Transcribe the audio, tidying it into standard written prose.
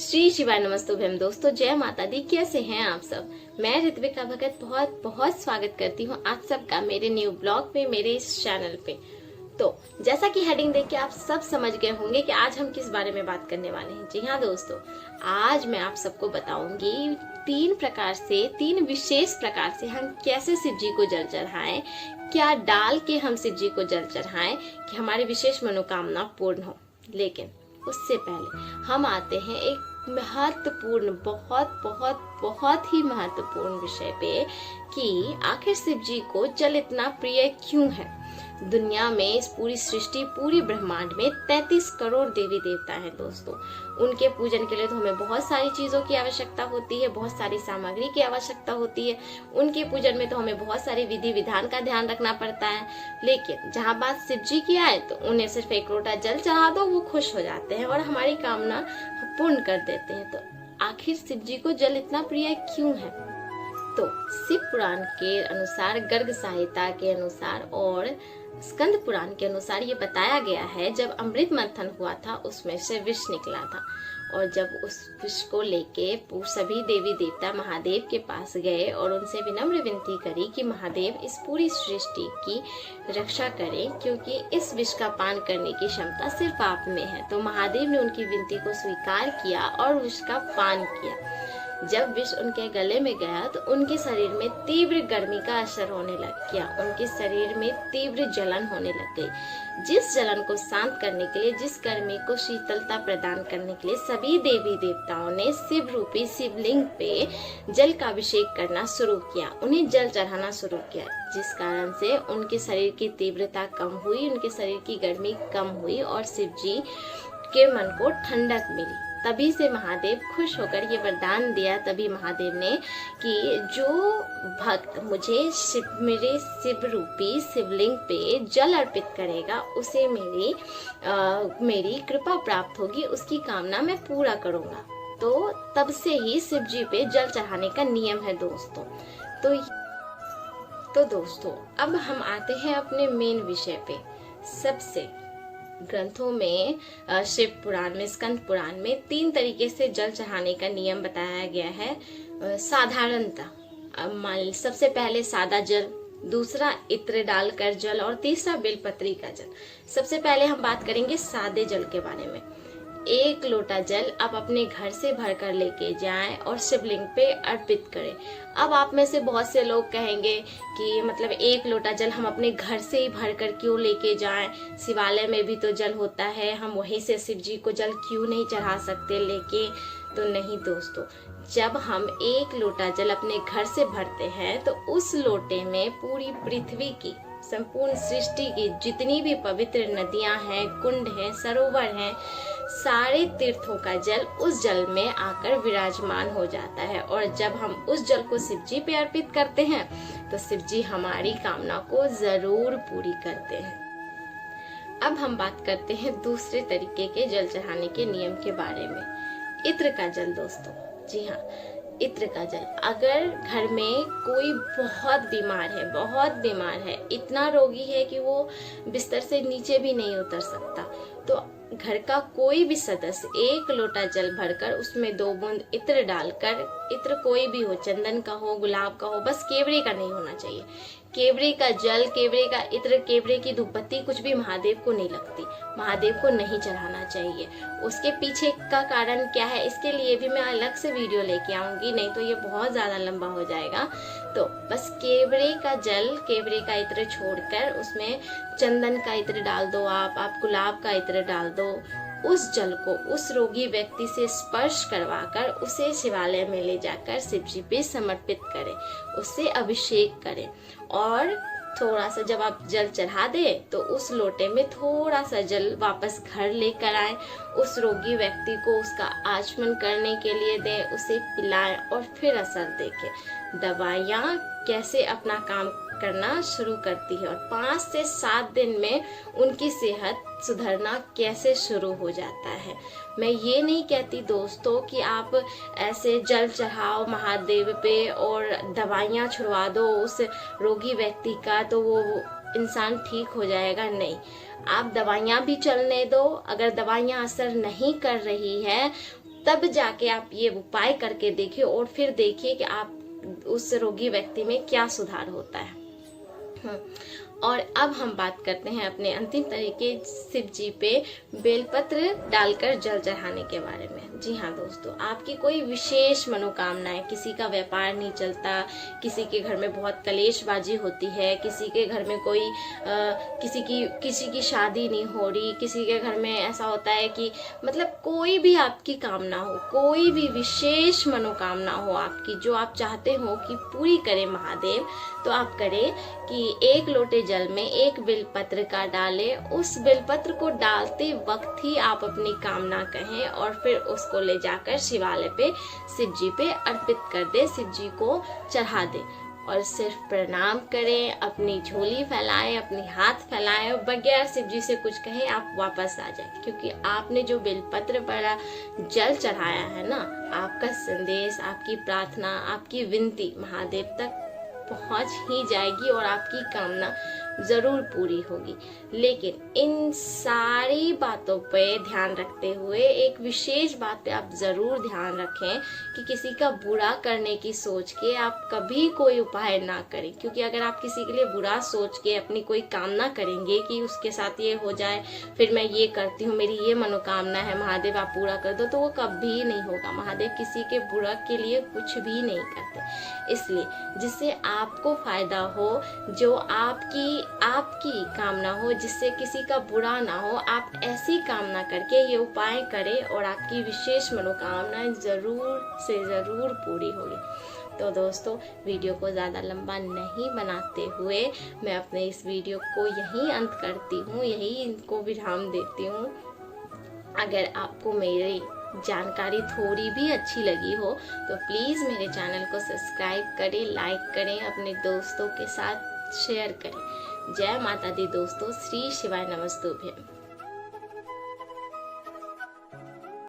श्री शिवाय नमस्तुभ्यम। दोस्तों जय माता दी। कैसे हैं आप सब? मैं ऋत्विका भगत बहुत बहुत स्वागत करती हूँ आप सबका मेरे न्यू ब्लॉग पे, मेरे इस चैनल पे। तो जैसा कि हेडिंग देख के आप सब समझ गए होंगे कि आज हम किस बारे में बात करने वाले हैं। जी हाँ दोस्तों, आज मैं आप सबको बताऊंगी तीन विशेष प्रकार से हम कैसे शिव जी को जल चढ़ाएं, क्या डाल के हम शिव जी को जल चढ़ाएं कि हमारी विशेष मनोकामना पूर्ण हो। लेकिन उससे पहले हम आते हैं एक महत्वपूर्ण बहुत ही महत्वपूर्ण विषय पे कि आखिर शिव जी को जल इतना प्रिय क्यों है। दुनिया में, इस पूरी सृष्टि, पूरी ब्रह्मांड में 33 करोड़ देवी देवता हैं दोस्तों। उनके पूजन के लिए तो हमें बहुत सारी चीजों की आवश्यकता होती है, बहुत सारी सामग्री की आवश्यकता होती है। उनके पूजन में तो हमें बहुत सारे विधि विधान का ध्यान रखना पड़ता है। लेकिन जहाँ बात शिव जी की आए तो उन्हें सिर्फ एक लोटा जल चढ़ा दो, वो खुश हो जाते हैं और हमारी कामना पूर्ण कर देते हैं। तो आखिर शिव जी को जल इतना प्रिय क्यों है? तो शिव पुराण के अनुसार, गर्ग संहिता के अनुसार और स्कंद पुराण के अनुसार ये बताया गया है, जब अमृत मंथन हुआ था उसमें से विष निकला था और जब उस विष को लेके सभी देवी देवता महादेव के पास गए और उनसे विनम्र विनती करी कि महादेव इस पूरी सृष्टि की रक्षा करें, क्योंकि इस विष का पान करने की क्षमता सिर्फ आप में है। तो महादेव ने उनकी विनती को स्वीकार किया और विष का पान किया। जब विष उनके गले में गया तो उनके शरीर में तीव्र गर्मी का असर होने लग गया, उनके शरीर में तीव्र जलन होने लग गई। जिस जलन को शांत करने के लिए, जिस गर्मी को शीतलता प्रदान करने के लिए सभी देवी देवताओं ने शिव रूपी शिवलिंग पे जल का अभिषेक करना शुरू किया, उन्हें जल चढ़ाना शुरू किया, जिस कारण से उनके शरीर की तीव्रता कम हुई, उनके शरीर की गर्मी कम हुई और शिव जी के मन को ठंडक मिली। तभी से महादेव खुश होकर ये वरदान दिया, तभी महादेव ने कि जो भक्त मुझे मेरे शिव रूपी शिवलिंग पे जल अर्पित करेगा उसे मेरी कृपा प्राप्त होगी, उसकी कामना मैं पूरा करूंगा। तो तब से ही शिव जी पे जल चढ़ाने का नियम है दोस्तों। तो दोस्तों अब हम आते हैं अपने मेन विषय पे। सबसे ग्रंथों में, शिव पुराण में, स्कंद पुराण में 3 तरीके से जल चढ़ाने का नियम बताया गया है। साधारणतः सबसे पहले सादा जल, दूसरा इत्र डालकर जल और तीसरा बेलपत्री का जल। सबसे पहले हम बात करेंगे सादे जल के बारे में। 1 लोटा जल आप अपने घर से भरकर लेके जाएं और शिवलिंग पे अर्पित करें। अब आप में से बहुत से लोग कहेंगे कि मतलब 1 लोटा जल हम अपने घर से ही भरकर क्यों लेके जाएं, शिवालय में भी तो जल होता है, हम वहीं से शिव जी को जल क्यों नहीं चढ़ा सकते लेके? तो नहीं दोस्तों, जब हम 1 लोटा जल अपने घर से भरते हैं तो उस लोटे में पूरी पृथ्वी की, संपूर्ण सृष्टि की जितनी भी पवित्र नदियां हैं, कुंड हैं, सरोवर हैं, सारे तीर्थों का जल उस जल में आकर विराजमान हो जाता है। और जब हम उस जल को शिव जी पे अर्पित करते हैं तो शिव जी हमारी कामना को जरूर पूरी करते हैं। अब हम बात करते हैं दूसरे तरीके के जल चढ़ाने के नियम के बारे में। इत्र का जल दोस्तों, जी हाँ, इत्र का जल। अगर घर में कोई बहुत बीमार है, इतना रोगी है कि वो बिस्तर से नीचे भी नहीं उतर सकता, तो घर का कोई भी सदस्य 1 लोटा जल भरकर उसमें 2 बूंद इत्र डालकर, इत्र कोई भी हो, चंदन का हो, गुलाब का हो, बस केवड़े का नहीं होना चाहिए। केवड़े का जल, केवड़े का इत्र, केवड़े की धूपबत्ती कुछ भी महादेव को नहीं लगती, महादेव को नहीं चढ़ाना चाहिए। उसके पीछे का कारण क्या है, इसके लिए भी मैं अलग से वीडियो लेके आऊंगी, नहीं तो ये बहुत ज्यादा लंबा हो जाएगा। तो बस केवड़े का जल, केवड़े का इत्र छोड़कर उसमें चंदन का इत्र डाल दो, आप गुलाब का इत्र डाल दो। उस जल को उस रोगी व्यक्ति से स्पर्श करवाकर उसे शिवालय में ले जाकर शिव जी पे समर्पित करें, उससे अभिषेक करें। और थोड़ा सा जब आप जल चढ़ा दे तो उस लोटे में थोड़ा सा जल वापस घर लेकर आए, उस रोगी व्यक्ति को उसका आचमन करने के लिए दें, उसे पिलाएं और फिर असर देखें। दवाइयाँ कैसे अपना काम करना शुरू करती है और 5 से 7 दिन में उनकी सेहत सुधरना कैसे शुरू हो जाता है। मैं ये नहीं कहती दोस्तों कि आप ऐसे जल चढ़ाओ महादेव पे और दवाइयाँ छुड़वा दो उस रोगी व्यक्ति का तो वो इंसान ठीक हो जाएगा, नहीं। आप दवाइयाँ भी चलने दो, अगर दवाइयाँ असर नहीं कर रही है तब जाके आप ये उपाय करके देखिए और फिर देखिए कि आप उस रोगी व्यक्ति में क्या सुधार होता है। और अब हम बात करते हैं अपने अंतिम तरीके शिव जी पे बेलपत्र डालकर जल चढ़ाने के बारे में। जी हाँ दोस्तों, आपकी कोई विशेष मनोकामना है, किसी का व्यापार नहीं चलता, किसी के घर में बहुत कलेशबाजी होती है, किसी के घर में कोई किसी की शादी नहीं हो रही, किसी के घर में ऐसा होता है कि मतलब कोई भी आपकी कामना हो, कोई भी विशेष मनोकामना हो आपकी, जो आप चाहते हो कि पूरी करें महादेव, तो आप करें कि 1 लोटे जल में 1 बेलपत्र का डालें। उस बेलपत्र को डालते वक्त ही आप अपनी कामना कहें और फिर उसको ले जाकर शिवालय पे शिव जी पे अर्पित कर दे, शिव जी को चढ़ा दे और सिर्फ प्रणाम करें, अपनी झोली फैलाएं, अपनी हाथ फैलाएं और बगैर शिव जी से कुछ कहें आप वापस आ जाए, क्योंकि आपने जो बेलपत्र पर जल चढ़ाया है ना, आपका संदेश, आपकी प्रार्थना, आपकी विनती महादेव तक पहुंच ही जाएगी और आपकी कामना जरूर पूरी होगी। लेकिन इन सारी बातों पे ध्यान रखते हुए एक विशेष बात पे आप जरूर ध्यान रखें कि किसी का बुरा करने की सोच के आप कभी कोई उपाय ना करें, क्योंकि अगर आप किसी के लिए बुरा सोच के अपनी कोई कामना करेंगे कि उसके साथ ये हो जाए, फिर मैं ये करती हूँ, मेरी ये मनोकामना है, महादेव आप पूरा कर दो, तो वो कभी नहीं होगा। महादेव किसी के बुरा के लिए कुछ भी नहीं करते। इसलिए जिससे आपको फायदा हो, जो आपकी कामना हो, जिससे किसी का बुरा ना हो, आप ऐसी कामना करके ये उपाय करें और आपकी विशेष मनोकामनाएं जरूर से जरूर पूरी होगी। तो दोस्तों, वीडियो को ज़्यादा लंबा नहीं बनाते हुए मैं अपने इस वीडियो को यहीं अंत करती हूँ, यहीं इनको विराम देती हूँ। अगर आपको मेरी जानकारी थोड़ी भी अच्छी लगी हो तो प्लीज़ मेरे चैनल को सब्सक्राइब करें, लाइक करें, अपने दोस्तों के साथ शेयर करें। जय माता दी दोस्तों, श्री शिवाय नमस्तुभ्यम।